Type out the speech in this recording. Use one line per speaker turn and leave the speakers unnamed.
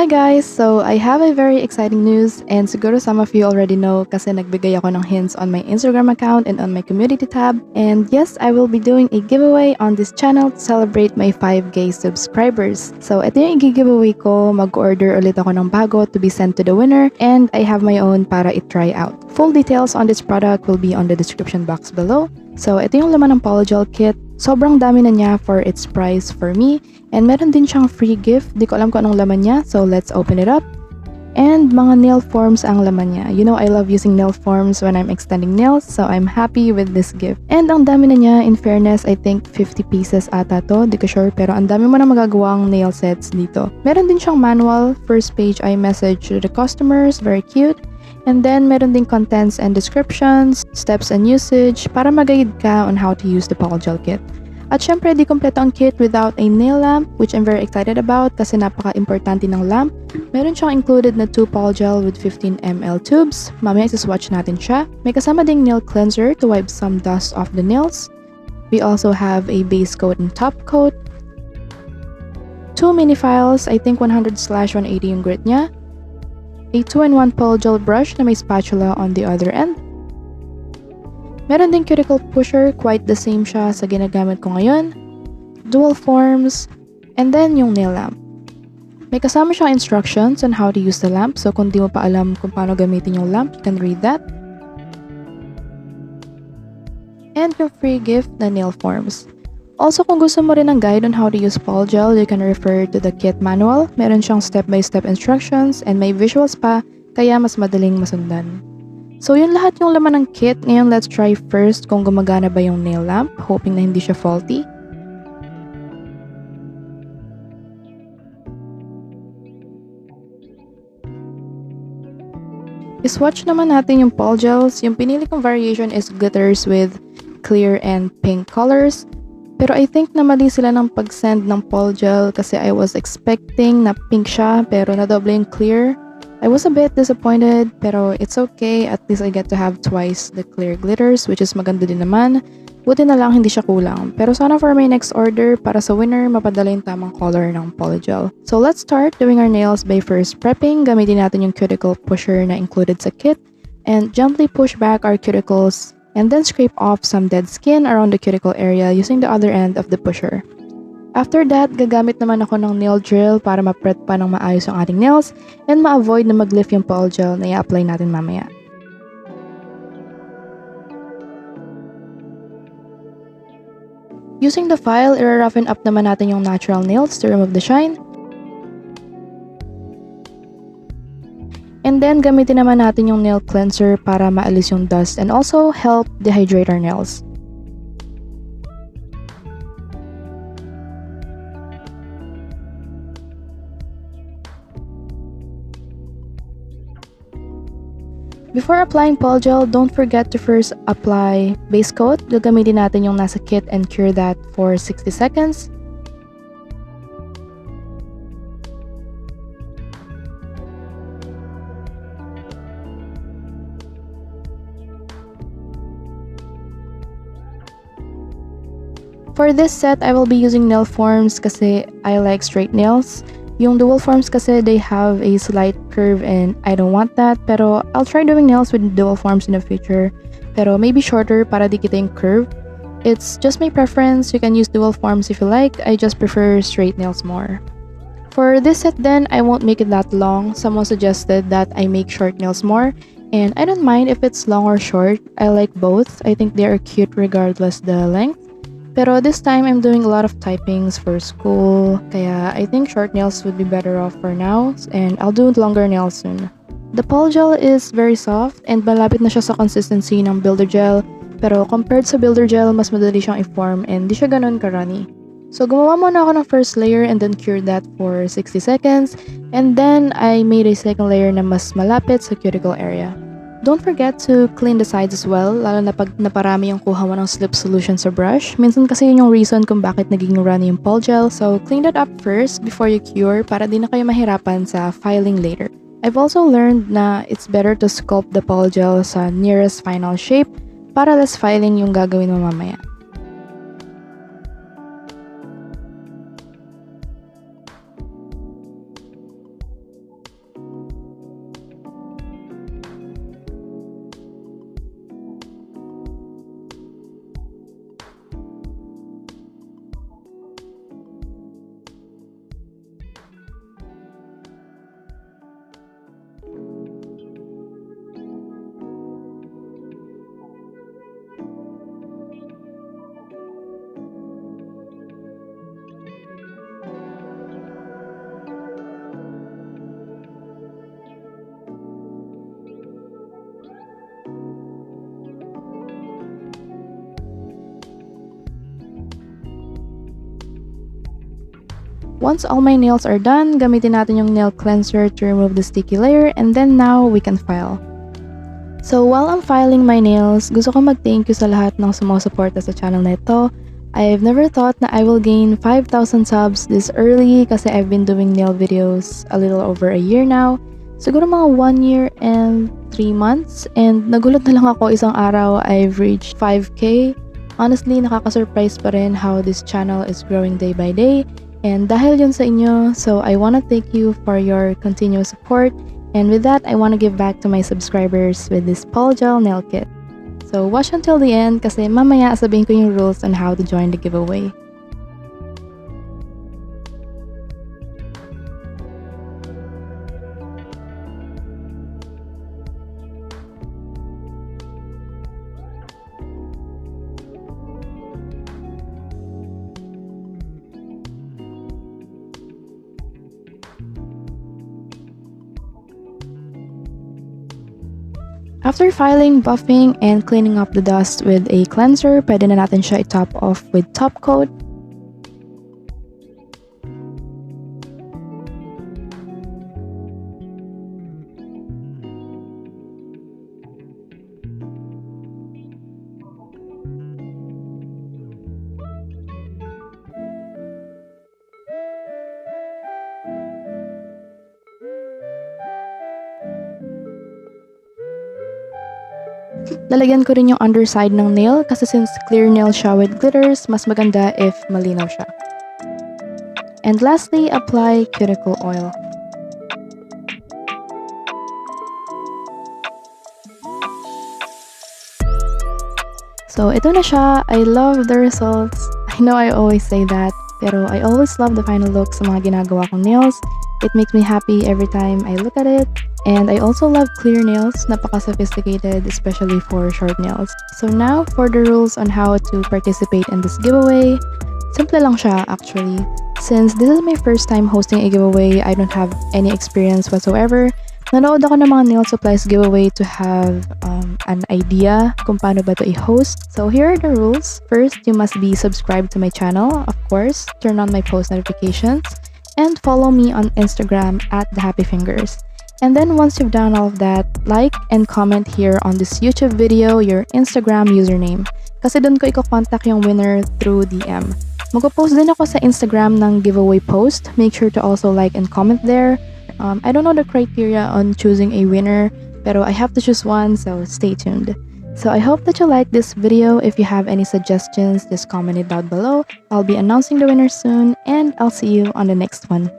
Hi guys! So, I have a very exciting news and siguro some of you already know kasi nagbigay ako ng hints on my Instagram account and on my community tab. And yes, I will be doing a giveaway on this channel to celebrate my 5K subscribers. So, ito yung i-giveaway ko. Mag-order ulit ako ng bago to be sent to the winner and I have my own para i-try out. Full details on this product will be on the description box below. So, ito yung laman ng Polygel Kit. Sobrang dami na niya for its price for me. And meron din siyang free gift. Di ko alam kung anong laman niya. So, let's open it up. And mga nail forms ang laman niya. You know, I love using nail forms when I'm extending nails. So, I'm happy with this gift. And ang dami na niya. In fairness, I think 50 pieces ata to. Di ko sure. Pero ang dami mo na magagawang nail sets dito. Meron din siyang manual. First page, I message to the customers. Very cute. And then, meron din contents and descriptions, steps and usage, para mag-guide ka on how to use the Polygel Kit. At syempre, di kompleto ang kit without a nail lamp, which I'm very excited about kasi napaka-importante ng lamp. Meron siyang included na 2 Polygel with 15 ml tubes. Mamaya isa-swatch natin siya. May kasama ding nail cleanser to wipe some dust off the nails. We also have a base coat and top coat. 2 mini files, I think 100/180 yung grit niya. A 2-in-1 Polygel brush na may spatula on the other end. Meron din cuticle pusher, quite the same siya sa ginagamit ko ngayon. Dual forms, and then yung nail lamp. May kasama siyang instructions on how to use the lamp, so kung di mo pa alam kung paano gamitin yung lamp, you can read that. And yung free gift na nail forms. Also, kung gusto mo rin ng guide on how to use Polygel, you can refer to the kit manual. Meron siyang step-by-step instructions and may visuals pa, kaya mas madaling masundan. So, yun lahat yung laman ng kit. Ngayon, let's try first kung gumagana ba yung nail lamp, hoping na hindi siya faulty. I-swatch naman natin yung Polygels. Yung pinili kong variation is glitters with clear and pink colors. Pero I think na mali sila ng pag-send ng Polygel kasi I was expecting na pink siya pero nadoble yung clear. I was a bit disappointed pero it's okay, at least I get to have twice the clear glitters which is maganda din naman. Buti na lang hindi siya kulang. Pero sana for my next order, para sa winner, mapadala yung tamang color ng Polygel. So let's start doing our nails by first prepping. Gamitin natin yung cuticle pusher na included sa kit and gently push back our cuticles and then scrape off some dead skin around the cuticle area using the other end of the pusher. After that, gagamit naman ako ng nail drill para ma-prep pa ng maayos ang ating nails and ma-avoid na mag-lift yung Polygel na i-apply natin mamaya. Using the file, i-roughen up naman natin yung natural nails to remove the shine. And then, gamitin naman natin yung nail cleanser para maalis yung dust and also help dehydrate our nails. Before applying Polygel, don't forget to first apply base coat. Gagamitin natin yung nasa kit and cure that for 60 seconds. For this set, I will be using nail forms kasi I like straight nails. Yung dual forms kasi they have a slight curve and I don't want that. Pero I'll try doing nails with dual forms in the future. Pero maybe shorter para di kita yung curve. It's just my preference. You can use dual forms if you like. I just prefer straight nails more. For this set then, I won't make it that long. Someone suggested that I make short nails more. And I don't mind if it's long or short. I like both. I think they are cute regardless the length. Pero this time, I'm doing a lot of typings for school, kaya I think short nails would be better off for now, and I'll do longer nails soon. The Polygel is very soft, and malapit na siya sa consistency ng Builder Gel, pero compared sa Builder Gel, mas madali siyang i-form and di siya ganun ka-runny. So gumawa muna ako ng first layer and then cured that for 60 seconds, and then I made a second layer na mas malapit sa cuticle area. Don't forget to clean the sides as well, lalo na pag naparami yung kuha mo ng slip solution sa brush. Minsan kasi yun yung reason kung bakit naging runny yung Polygel, so clean that up first before you cure para di na kayo mahirapan sa filing later. I've also learned na it's better to sculpt the Polygel sa nearest final shape para less filing yung gagawin mo mamaya. Once all my nails are done, gamitin natin yung nail cleanser to remove the sticky layer, and then now we can file. So while I'm filing my nails, gusto ko mag-thank you sa lahat ng sumusuporta sa channel na ito. I've never thought na I will gain 5,000 subs this early kasi I've been doing nail videos a little over a year now. Siguro mga 1 year and 3 months, and nagulat na lang ako isang araw I've reached 5K. Honestly, nakaka-surprise pa rin how this channel is growing day by day. And dahil yun sa inyo, so I wanna thank you for your continuous support. And with that, I wanna give back to my subscribers with this Polygel nail kit. So watch until the end kasi mamaya sabihin ko yung rules on how to join the giveaway. After filing, buffing, and cleaning up the dust with a cleanser, pwede na natin siya i-top off with top coat. Lalagyan ko rin yung underside ng nail kasi since clear nail siya with glitters, mas maganda if malinaw siya. And lastly, apply cuticle oil. So ito na siya. I love the results. I know I always say that, pero I always love the final look sa mga ginagawa kong nails. It makes me happy every time I look at it. And I also love clear nails, napaka-sophisticated, especially for short nails. So now, for the rules on how to participate in this giveaway. Simple lang siya actually. Since this is my first time hosting a giveaway, I don't have any experience whatsoever. Nanood ako ng mga nail supplies giveaway to have an idea kung paano ba to i-host. So here are the rules. First, you must be subscribed to my channel, of course. Turn on my post notifications. And follow me on Instagram at @thehappyfingers. And then once you've done all of that, like and comment here on this YouTube video your Instagram username. Kasi doon ko i-contact yung winner through DM. Mag-post din ako sa Instagram ng giveaway post. Make sure to also like and comment there. I don't know the criteria on choosing a winner, pero I have to choose one, so stay tuned. So I hope that you like this video. If you have any suggestions, just comment it down below. I'll be announcing the winner soon, and I'll see you on the next one.